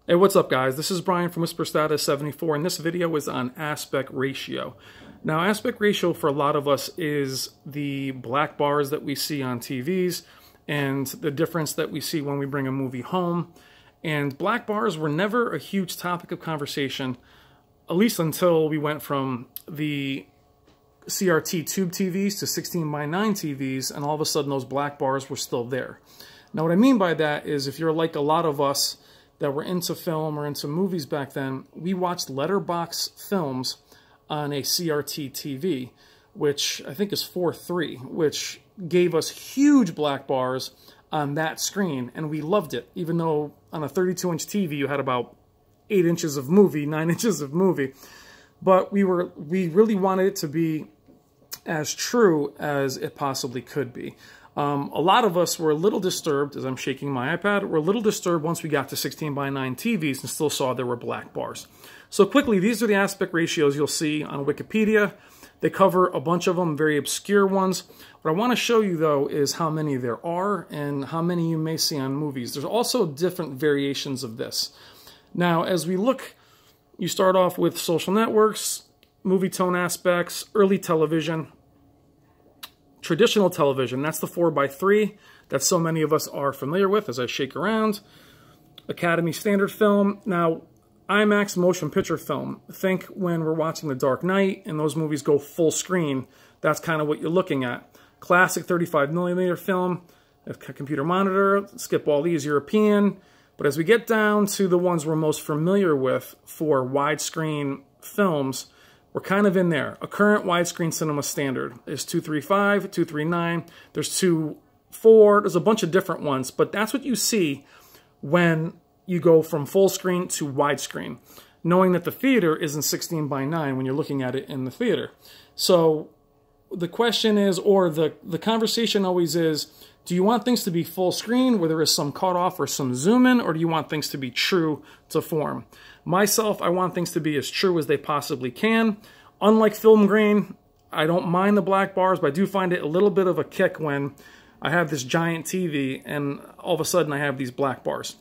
Hey, what's up guys? This is Brian from WhisperStatus74 and this video is on aspect ratio. Now aspect ratio for a lot of us is the black bars that we see on TVs and the difference that we see when we bring a movie home. And black bars were never a huge topic of conversation, at least until we went from the CRT tube TVs to 16:9 TVs, and all of a sudden those black bars were still there. Now what I mean by that is if you're like a lot of us that were into film or into movies back then, we watched letterbox films on a CRT TV, which I think is 4:3, which gave us huge black bars on that screen, and we loved it, even though on a 32-inch TV you had about 8 inches of movie, 9 inches of movie. But we really wanted it to be as true as it possibly could be. A lot of us were a little disturbed, as I'm shaking my iPad, we're a little disturbed once we got to 16:9 TVs and still saw there were black bars. So quickly, these are the aspect ratios you'll see on Wikipedia. They cover a bunch of them, very obscure ones. What I want to show you, though, is how many there are and how many you may see on movies. There's also different variations of this. Now, as we look, you start off with social networks, movie tone aspects, early television, traditional television, that's the 4:3 that so many of us are familiar with as I shake around. Academy Standard Film. Now, IMAX motion picture film. Think when we're watching The Dark Knight and those movies go full screen, that's kind of what you're looking at. Classic 35mm film, a computer monitor, skip all these, European. But as we get down to the ones we're most familiar with for widescreen films, we're kind of in there. A current widescreen cinema standard is 235, 239, there's 2.4, there's a bunch of different ones, but that's what you see when you go from full screen to widescreen, knowing that the theater isn't 16:9 when you're looking at it in the theater. So the question is, or the conversation always is, do you want things to be full screen where there is some cutoff or some zoom in, or do you want things to be true to form? Myself, I want things to be as true as they possibly can. Unlike film grain, I don't mind the black bars, but I do find it a little bit of a kick when I have this giant TV and all of a sudden I have these black bars.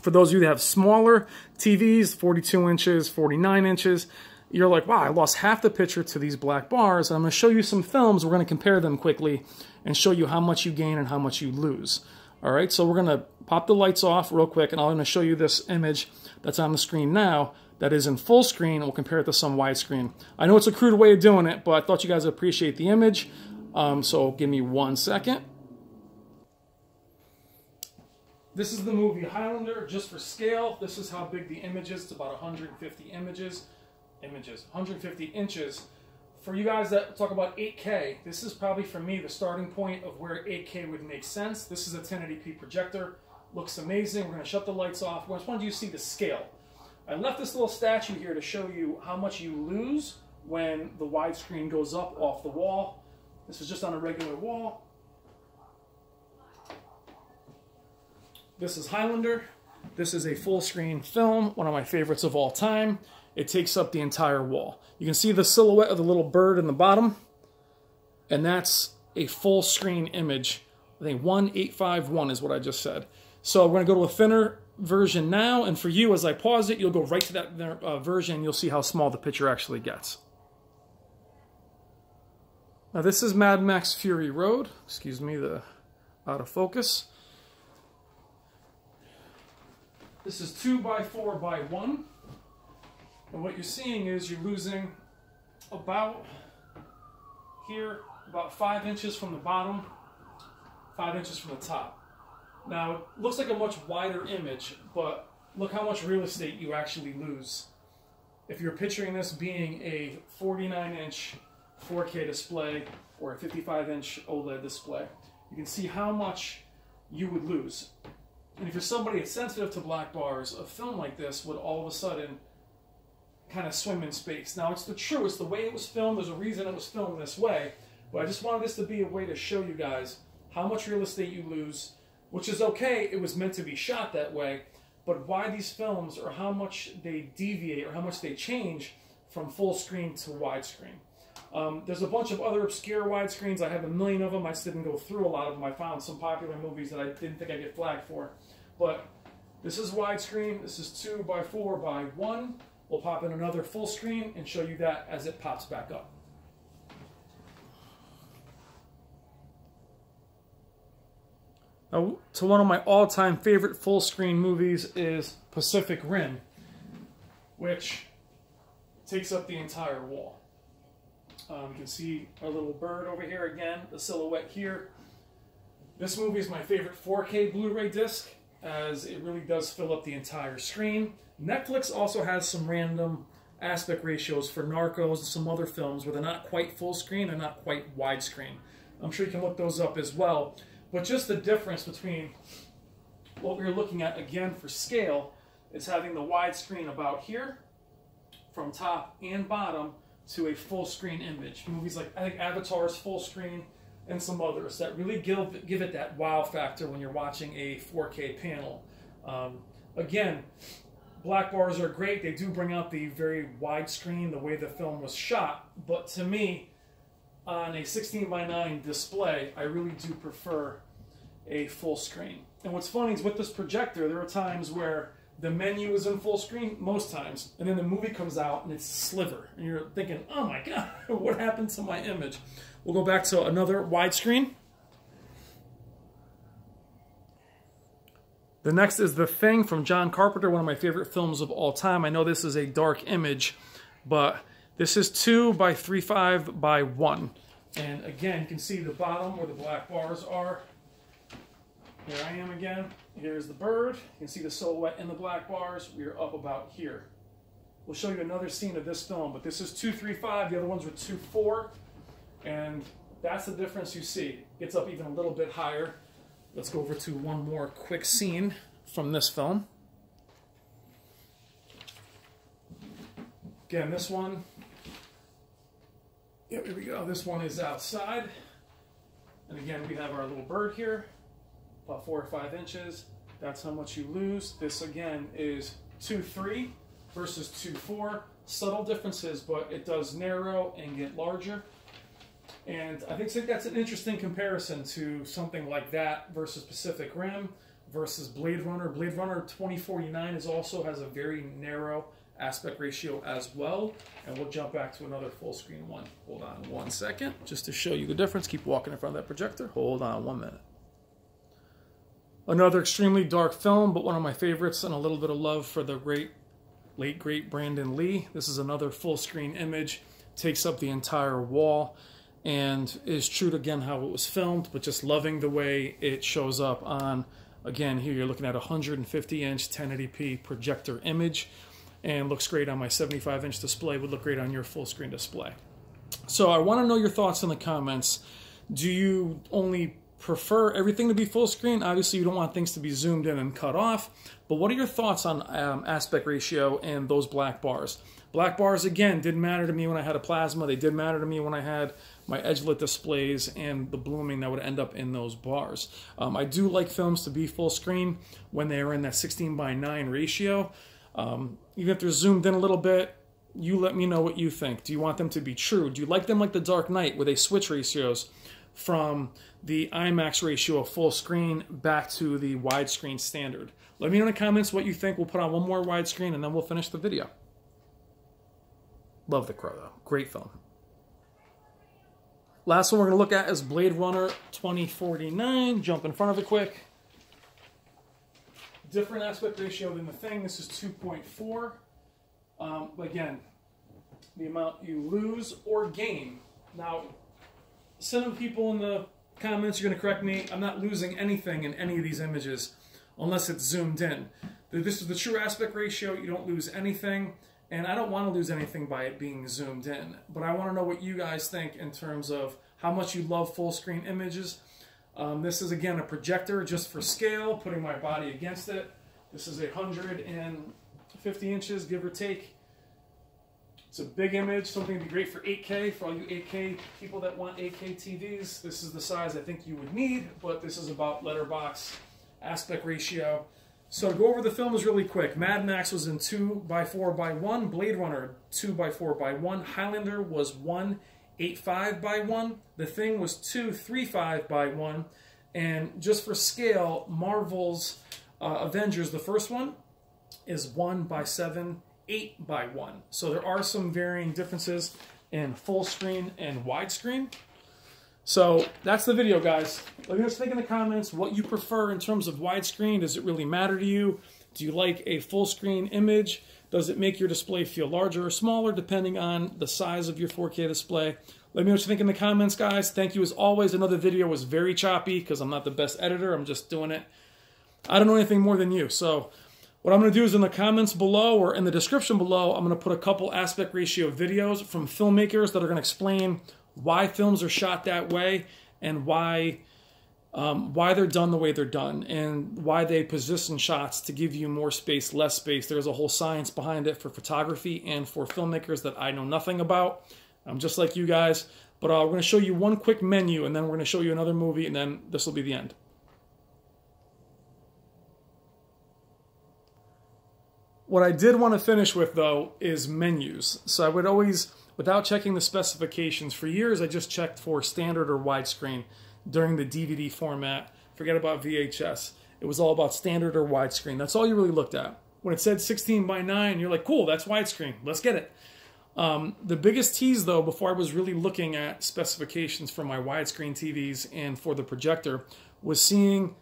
For those of you that have smaller TVs, 42 inches, 49 inches, you're like, wow, I lost half the picture to these black bars. And I'm going to show you some films. We're going to compare them quickly and show you how much you gain and how much you lose. All right, so we're going to pop the lights off real quick, and I'm going to show you this image that's on the screen now that is in full screen, and we'll compare it to some widescreen. I know it's a crude way of doing it, but I thought you guys would appreciate the image. So give me 1 second. This is the movie Highlander, just for scale. This is how big the image is. It's about 150 150 inches. For you guys that talk about 8K, this is probably for me the starting point of where 8K would make sense. This is a 1080p projector. Looks amazing. We're going to shut the lights off. I just wanted you to see the scale. I left this little statue here to show you how much you lose when the widescreen goes up off the wall. This is just on a regular wall. This is Highlander. This is a full screen film, one of my favorites of all time. It takes up the entire wall. You can see the silhouette of the little bird in the bottom, and that's a full screen image. I think 1851 is what I just said. So we're going to go to a thinner version now, and for you, as I pause it, you'll go right to that version, and you'll see how small the picture actually gets. Now this is Mad Max Fury Road. Excuse me, the out of focus. This is 2:4:1. And what you're seeing is you're losing about here, about 5 inches from the bottom, 5 inches from the top. Now, it looks like a much wider image, but look how much real estate you actually lose. If you're picturing this being a 49-inch 4K display or a 55-inch OLED display, you can see how much you would lose. And if you're somebody that's sensitive to black bars, a film like this would all of a sudden kind of swim in space. Now, it's the truth, the way it was filmed, there's a reason it was filmed this way, but I just wanted this to be a way to show you guys how much real estate you lose, which is okay, it was meant to be shot that way, but why these films, or how much they deviate, or how much they change from full screen to widescreen. There's a bunch of other obscure widescreens. I have a million of them. I just didn't go through a lot of them. I found some popular movies that I didn't think I'd get flagged for. But This is widescreen. This is 2x4x1. We'll pop in another full screen and show you that as it pops back up. Now, so one of my all-time favorite full-screen movies is Pacific Rim, which takes up the entire wall. You can see our little bird over here again, the silhouette here. This movie is my favorite 4K Blu-ray disc, as it really does fill up the entire screen. Netflix also has some random aspect ratios for Narcos and some other films where they're not quite full screen and not quite widescreen. I'm sure you can look those up as well. But just the difference between what we're looking at, again, for scale, is having the widescreen about here, from top and bottom, to a full screen image. Movies like, I think Avatar's full screen, and some others that really give it that wow factor when you're watching a 4K panel. Again, black bars are great. They do bring out the very widescreen, the way the film was shot. But to me, on a 16:9 display, I really do prefer a full screen. And what's funny is with this projector, there are times where the menu is in full screen, most times, and then the movie comes out and it's a sliver. And you're thinking, oh my God, what happened to my image? We'll go back to another widescreen. The next is The Thing from John Carpenter, one of my favorite films of all time. I know this is a dark image, but this is 2x3.5x1. And again, you can see the bottom where the black bars are. Here I am again. Here's the bird. You can see the silhouette in the black bars. We are up about here. We'll show you another scene of this film, but this is 2.35. The other ones were 2.4. And that's the difference you see. It gets up even a little bit higher. Let's go over to one more quick scene from this film. Again, this one, yep, here we go. This one is outside. And again, we have our little bird here, about 4 or 5 inches. That's how much you lose. This again is 2.3 versus 2.4. Subtle differences, but it does narrow and get larger. And I think that's an interesting comparison to something like that versus Pacific Rim versus Blade Runner. Blade Runner 2049 also has a very narrow aspect ratio as well. And we'll jump back to another full screen one. Hold on 1 second, just to show you the difference. Keep walking in front of that projector. Hold on 1 minute. Another extremely dark film, but one of my favorites, and a little bit of love for the late great Brandon Lee. This is another full screen image. Takes up the entire wall. And is true to, again, how it was filmed, but just loving the way it shows up on, again, here you're looking at a 150-inch 1080p projector image, and looks great on my 75-inch display, would look great on your full-screen display. So I want to know your thoughts in the comments. Do you only prefer everything to be full screen? Obviously, you don't want things to be zoomed in and cut off, but what are your thoughts on aspect ratio and those black bars? Black bars, again, didn't matter to me when I had a plasma. They did matter to me when I had my edge-lit displays and the blooming that would end up in those bars. I do like films to be full screen when they are in that 16:9 ratio. Even if they're zoomed in a little bit, you let me know what you think. Do you want them to be true? Do you like them like The Dark Knight, where they switch ratios from the IMAX ratio of full screen back to the widescreen standard? Let me know in the comments what you think. We'll put on one more widescreen and then we'll finish the video. Love The Crow, though. Great film. Last one we're going to look at is Blade Runner 2049. Jump in front of it quick. Different aspect ratio than The Thing. This is 2.4. Again, the amount you lose or gain. Now, some people in the comments are going to correct me. I'm not losing anything in any of these images unless it's zoomed in. This is the true aspect ratio. You don't lose anything. And I don't want to lose anything by it being zoomed in. But I want to know what you guys think in terms of how much you love full screen images. This is, again, a projector just for scale, putting my body against it. This is 150 inches, give or take. It's a big image, something to be great for 8K, for all you 8K people that want 8K TVs. This is the size I think you would need, but this is about letterbox aspect ratio. So to go over the films really quick, Mad Max was in 2x4x1, Blade Runner 2x4x1, Highlander was 1.85x1, The Thing was 2.35x1, and just for scale, Marvel's Avengers, the first one, is 1:7, 8:1. So there are some varying differences in full screen and widescreen. So that's the video, guys. Let me know what you think in the comments, what you prefer in terms of widescreen. Does it really matter to you? Do you like a full screen image? Does it make your display feel larger or smaller depending on the size of your 4K display? Let me know what you think in the comments, guys. Thank you as always. Another video was very choppy because I'm not the best editor. I'm just doing it. I don't know anything more than you. So what I'm going to do is in the comments below or in the description below, I'm going to put a couple aspect ratio videos from filmmakers that are going to explain why films are shot that way and why they're done the way they're done and why they position shots to give you more space, less space. There's a whole science behind it for photography and for filmmakers that I know nothing about. I'm just like you guys. But we're going to show you one quick menu, and then we're going to show you another movie, and then this will be the end. What I did want to finish with, though, is menus. So I would always, without checking the specifications, for years I just checked for standard or widescreen during the DVD format. Forget about VHS. It was all about standard or widescreen. That's all you really looked at. When it said 16:9, you're like, cool, that's widescreen. Let's get it. The biggest tease, though, before I was really looking at specifications for my widescreen TVs and for the projector, was seeing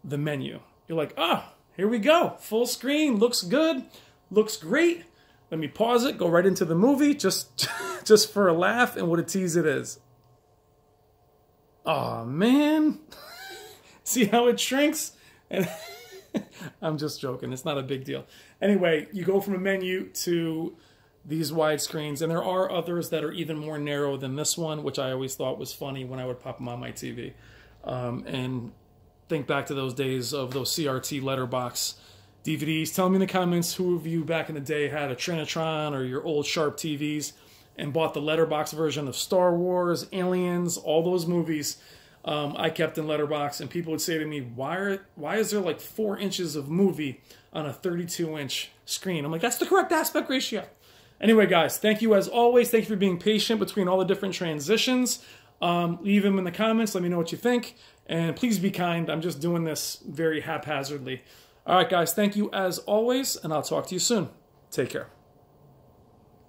the menu. You're like, ah, here we go. Full screen, looks good, looks great. Let me pause it, go right into the movie, just for a laugh, and what a tease it is. Oh man, see how it shrinks? And I'm just joking, it's not a big deal. Anyway, you go from a menu to these widescreens, and there are others that are even more narrow than this one, which I always thought was funny when I would pop them on my TV. And think back to those days of those CRT letterbox DVDs. Tell me in the comments who of you back in the day had a Trinitron or your old Sharp TVs and bought the letterbox version of Star Wars, Aliens, all those movies. I kept in letterbox, and people would say to me, why is there like 4 inches of movie on a 32-inch screen? I'm like, that's the correct aspect ratio. Anyway, guys, thank you as always. Thank you for being patient between all the different transitions. Leave them in the comments. Let me know what you think. And please be kind. I'm just doing this very haphazardly. All right, guys, thank you as always, and I'll talk to you soon. Take care.